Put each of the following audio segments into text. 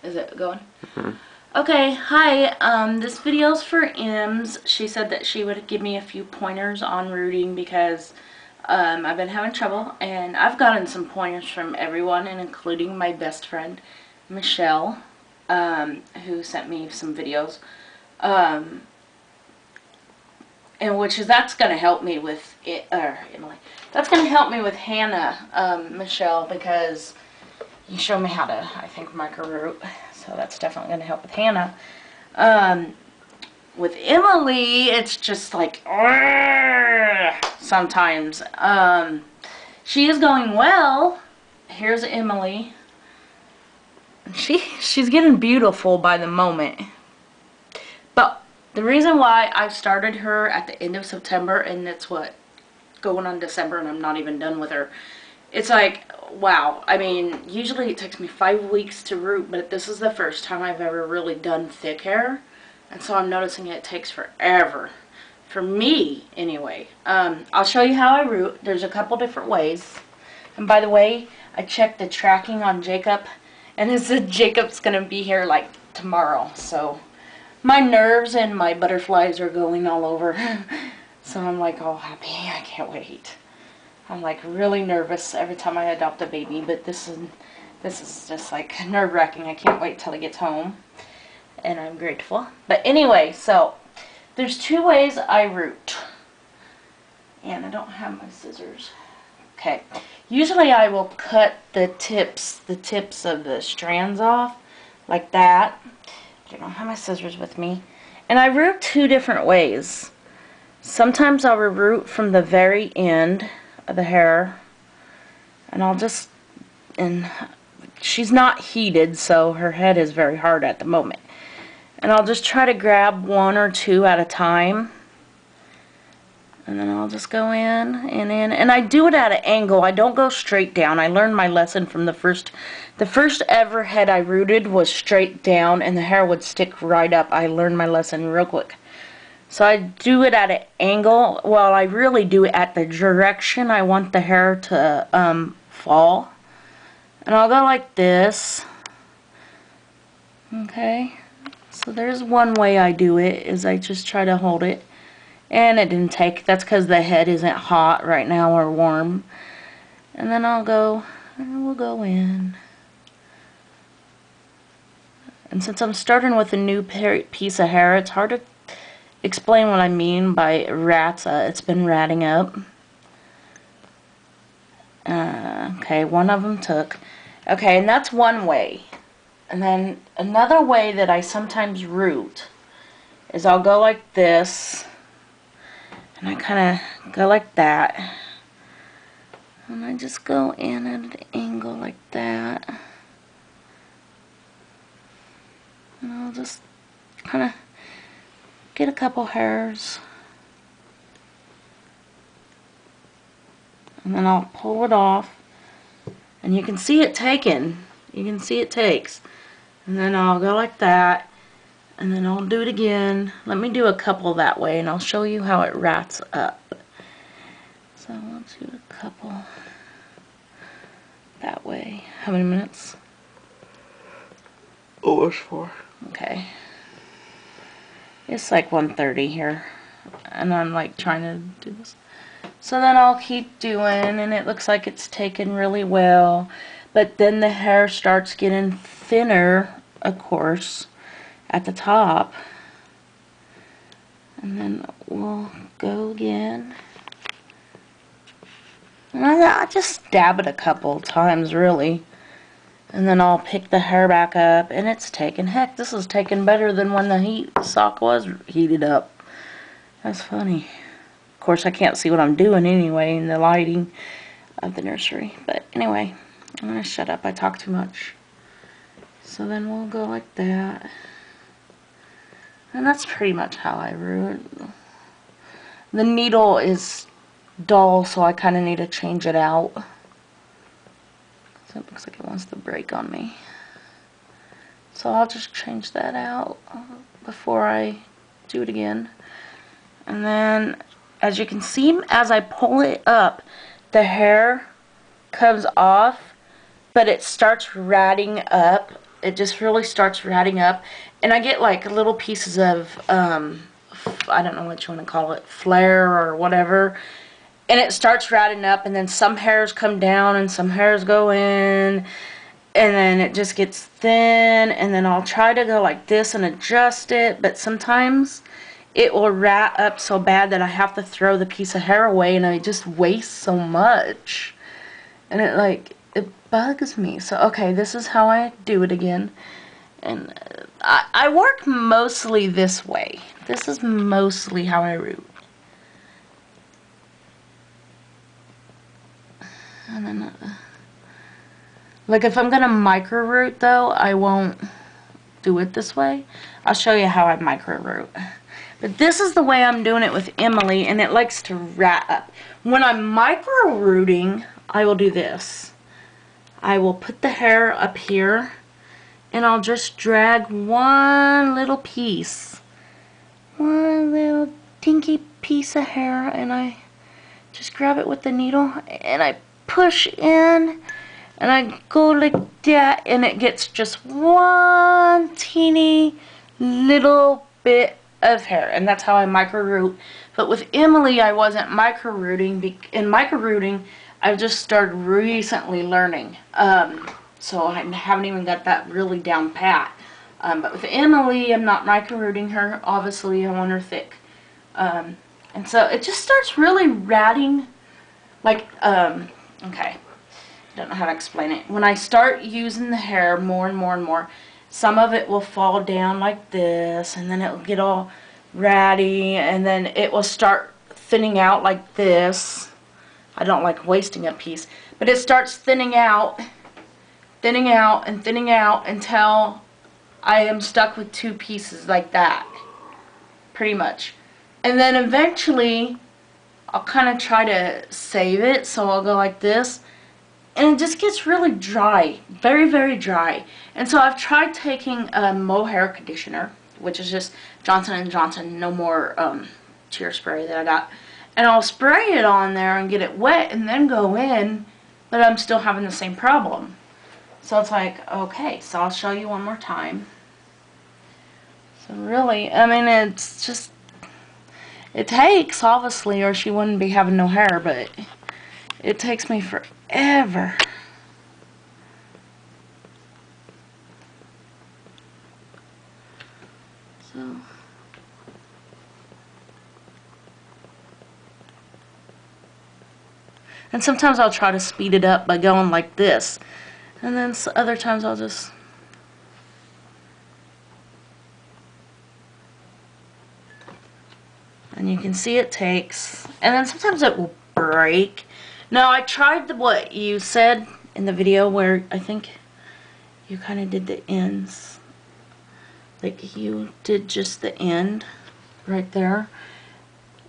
Is it going? Mm-hmm. Okay, hi. This video's for Emms. She said that she would give me a few pointers on rooting because I've been having trouble, and I've gotten some pointers from everyone, and including my best friend, Michelle, who sent me some videos. And that's going to help me with it, Emily. That's going to help me with Hannah, Michelle, because you showed me how to, I think, micro root. So that's definitely going to help with Hannah. With Emily, it's just like sometimes. She is going well. Here's Emily. She's getting beautiful by the moment. But the reason why I started her at the end of September, and it's going on December, and I'm not even done with her. It's like, wow. I mean, usually it takes me 5 weeks to root, but this is the first time I've ever really done thick hair. And so I'm noticing it takes forever. For me, anyway. I'll show you how I root. There's a couple different ways. And by the way, I checked the tracking on Jacob, and it said Jacob's going to be here like tomorrow. So my nerves and my butterflies are going all over. So I'm like all happy. I can't wait. I'm like really nervous every time I adopt a baby, but this is just like nerve-wracking. I can't wait till he gets home, and I'm grateful. But anyway, so there's two ways I root, and I don't have my scissors. Okay, usually I will cut the tips of the strands off like that. I don't have my scissors with me, and I root two different ways. Sometimes I'll root from the very end of the hair, and she's not heated, so her head is very hard at the moment, and I'll just try to grab one or two at a time, and then I'll just go in and I do it at an angle. I don't go straight down. I learned my lesson from the first ever head I rooted was straight down, and the hair would stick right up. I learned my lesson real quick. So I do it at an angle. Well, I really do it at the direction I want the hair to fall. And I'll go like this. Okay. So there's one way I do it, is I just try to hold it. And it didn't take. That's because the head isn't hot right now or warm. And then we'll go in. And since I'm starting with a new piece of hair, it's hard to explain what I mean by rats. It's been ratting up. Okay, one of them took. Okay, and that's one way. And then another way that I sometimes root is I'll go like this, and I kind of go like that, and I just go in at an angle like that, and I'll just kind of get a couple hairs, and then I'll pull it off, and you can see it taken. You can see it takes. And then I'll go like that, and then I'll do it again. Let me do a couple that way, and I'll show you how it rats up. So I'll do a couple that way. How many minutes? Oh, it's 4. Okay. It's like 1:30 here, and I'm like trying to do this. So then I'll keep doing, and it looks like it's taken really well, but then the hair starts getting thinner, of course, at the top, and then we'll go again. And I just dab it a couple times, really. And then I'll pick the hair back up, and it's taken. Heck, this is taking better than when the sock was heated up. That's funny. Of course, I can't see what I'm doing anyway in the lighting of the nursery. But anyway, I'm going to shut up. I talk too much. So then we'll go like that. And that's pretty much how I root. The needle is dull, so I kind of need to change it out. So it looks like it wants to break on me. So I'll just change that out before I do it again. And then, as you can see, as I pull it up, the hair comes off, but it starts ratting up it just really starts ratting up. And I get like little pieces of, I don't know what you want to call it, flare or whatever. And it starts ratting up, and then some hairs come down and some hairs go in. And then it just gets thin, and then I'll try to go like this and adjust it, but sometimes it will rat up so bad that I have to throw the piece of hair away, and I just waste so much. And it bugs me. So, okay, this is how I do it again. And I work mostly this way. This is mostly how I root. And then, like if I'm going to micro root though, I won't do it this way. I'll show you how I micro root. But this is the way I'm doing it with Emily, and it likes to rat up. When I'm micro rooting, I will do this. I will put the hair up here, and I'll just drag one little piece. One little dinky piece of hair, and I just grab it with the needle, and I push in, and I go like that, and it gets just one teeny little bit of hair, and that's how I micro root. But with Emily, I wasn't micro rooting. In micro rooting, I've just started recently learning, so I haven't even got that really down pat. But with Emily, I'm not micro rooting her. Obviously, I want her thick, and so it just starts really ratting. Like, okay, don't know how to explain it. When I start using the hair more and more and more, some of it will fall down like this, and then it will get all ratty, and then it will start thinning out like this. I don't like wasting a piece, but it starts thinning out, and thinning out until I am stuck with two pieces like that, pretty much. And then eventually, I'll kind of try to save it, so I'll go like this, and it just gets really dry, very, very dry. And so I've tried taking a mohair conditioner, which is just Johnson & Johnson, no more tear spray that I got. And I'll spray it on there and get it wet and then go in, but I'm still having the same problem. So it's like, okay, so I'll show you one more time. So really, I mean, it's just, it takes, obviously, or she wouldn't be having no hair, but it takes me forever. So, and sometimes I'll try to speed it up by going like this, and then other times I'll just, and you can see it takes, and then sometimes it will break. Now, I tried what you said in the video where I think you kind of did the ends. Like you did just the end right there.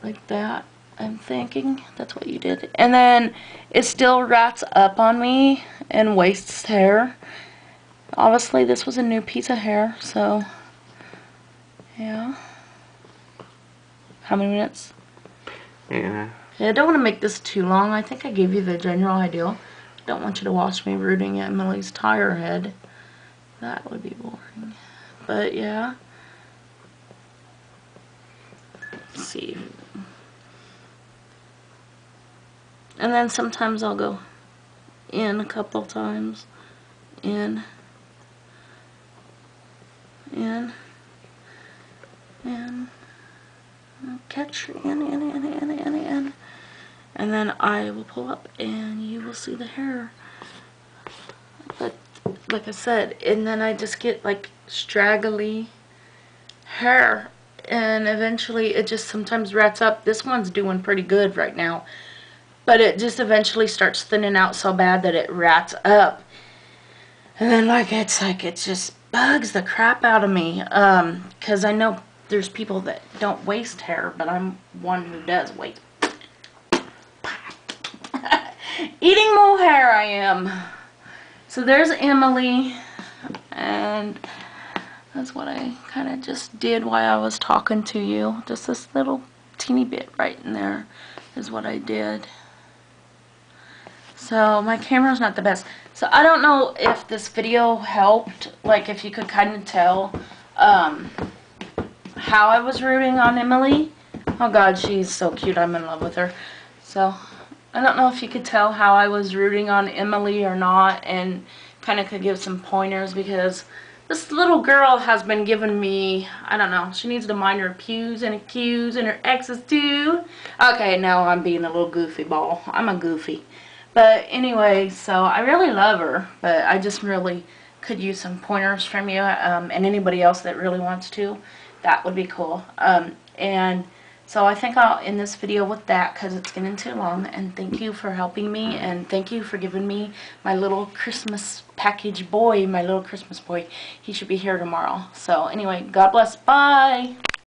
Like that, I'm thinking. That's what you did. And then it still rats up on me and wastes hair. Obviously, this was a new piece of hair, so yeah. How many minutes? Yeah. I don't want to make this too long. I think I gave you the general idea. I don't want you to watch me rooting Emily's tire head. That would be boring. But yeah. Let's see. And then sometimes I'll go in a couple times. In. Catch in. And then I will pull up and you will see the hair. But like I said, and then I just get like straggly hair, and eventually it just sometimes rats up. This one's doing pretty good right now, but it just eventually starts thinning out so bad that it rats up. And then it just bugs the crap out of me, because I know there's people that don't waste hair, but I'm one who does waste. Eating mohair I am. So there's Emily, and that's what I kind of just did while I was talking to you. Just this little teeny bit right in there is what I did. So my camera's not the best. So I don't know if this video helped, like if you could kind of tell how I was rooting on Emily. Oh God, she's so cute. I'm in love with her. So I don't know if you could tell how I was rooting on Emily or not, and kind of could give some pointers, because this little girl has been giving me, I don't know, she needs to mind her P's and her Q's and her X's too. Okay, now I'm being a little goofy ball. I'm a goofy. But anyway, so I really love her, but I just really could use some pointers from you, and anybody else that really wants to. That would be cool. And so I think I'll end this video with that, because it's getting too long. And thank you for helping me, and thank you for giving me my little Christmas package boy, my little Christmas boy. He should be here tomorrow. So anyway, God bless. Bye.